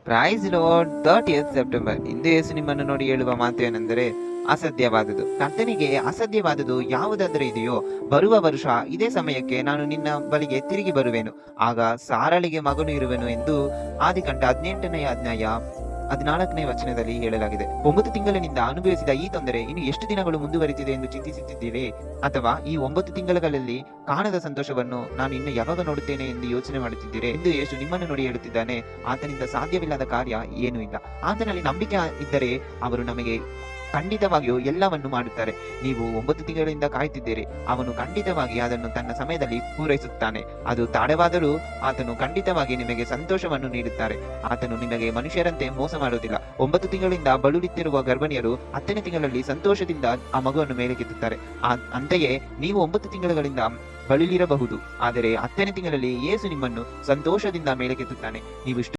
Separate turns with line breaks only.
Price lord 30th September. ಇಂದು ಯೇಸು ನಿಮ್ಮನ್ನು ನೋಡಿ ಹೇಳುವ ಮಾತು ಏನೆಂದರೆ, ಅಸಾಧ್ಯವಾದುದು ಕರ್ತನಿಗೆ ಅಸಾಧ್ಯವಾದುದು ಯಾವುದಾದರೂ ಇದೆಯೋ, ಬರುವ ವರ್ಷ ಇದೇ ಸಮಯಕ್ಕೆ ನಾನು ನಿನ್ನ ಬಳಿಗೆ ತಿರುಗಿ ಬರುವೆನು, ಆಗ ಸಾರಳಿಗೆ ಮಗನು ಇರುವೆನು ಎಂದು ಆದಿಕಾಂಡ 18ನೇ ಅಧ್ಯಾಯ 14ನೇ ವಚನದಲ್ಲಿ ಹೇಳಲಾಗಿದೆ. 9 ತಿಂಗಳಿನಿಂದ ಅನುಭವಿಸಿದ ಈ ತೊಂದರೆ ಇನ್ನು ಎಷ್ಟು ದಿನಗಳು ಮುಂದುವರಿತಿದೆ ಎಂದು ಚಿಂತಿಸುತ್ತಿದ್ದೀರಿ? ಅಥವಾ ಈ 9 ತಿಂಗಳುಗಳಲ್ಲಿ ಕಾಣದ ಸಂತೋಷವನ್ನು ನಾನು ಇನ್ನು ಯಾವಾಗ ನೋಡುತ್ತೇನೆ ಎಂದು ಯೋಚನೆ ಮಾಡುತ್ತಿದ್ದೀರಿ? ಎಂದು ಯೇಸು ನಿಮ್ಮನ್ನು ನೋಡಿ ಹೇಳುತ್ತಿದ್ದಾನೆ, ಆತನಿಂದ ಸಾಧ್ಯವಿಲ್ಲದ ಕಾರ್ಯ ಏನೂ ಇಲ್ಲ. ಆತನಲ್ಲಿ ನಂಬಿಕೆ ಇದ್ದರೆ ಅವರು ನಮಗೆ ಖಂಡಿತವಾಗಿಯೂ ಎಲ್ಲವನ್ನು ಮಾಡುತ್ತಾರೆ. ನೀವು 9 ತಿಂಗಳಿಂದ ಕಾಯುತ್ತಿದ್ದೀರಿ, ಅವನು ಖಂಡಿತವಾಗಿ ಅದನ್ನು ತನ್ನ ಸಮಯದಲ್ಲಿ ಪೂರೈಸುತ್ತಾನೆ. ಅದು ತಡವಾದರೂ ಆತನು ಖಂಡಿತವಾಗಿ ನಿಮಗೆ ಸಂತೋಷವನ್ನು ನೀಡುತ್ತಾರೆ. ಆತನು ನಿಮಗೆ ಮನುಷ್ಯರಂತೆ ಮೋಸ ಮಾಡುವುದಿಲ್ಲ. 9 ತಿಂಗಳಿಂದ ಬಳುತ್ತಿರುವ ಗರ್ಭಿಣಿಯರು 10ನೇ ತಿಂಗಳಲ್ಲಿ ಸಂತೋಷದಿಂದ ಆ ಮಗುವನ್ನು ಮೇಲಕ್ಕೆತ್ತುತ್ತಾರೆ. ಅಂತೆಯೇ ನೀವು 9 ತಿಂಗಳುಗಳಿಂದ ಬಳಲಿರಬಹುದು, ಆದರೆ 10ನೇ ತಿಂಗಳಲ್ಲಿ ಯೇಸು ನಿಮ್ಮನ್ನು ಸಂತೋಷದಿಂದ ಮೇಲಕ್ಕೆತ್ತುತ್ತಾನೆ. ನೀವು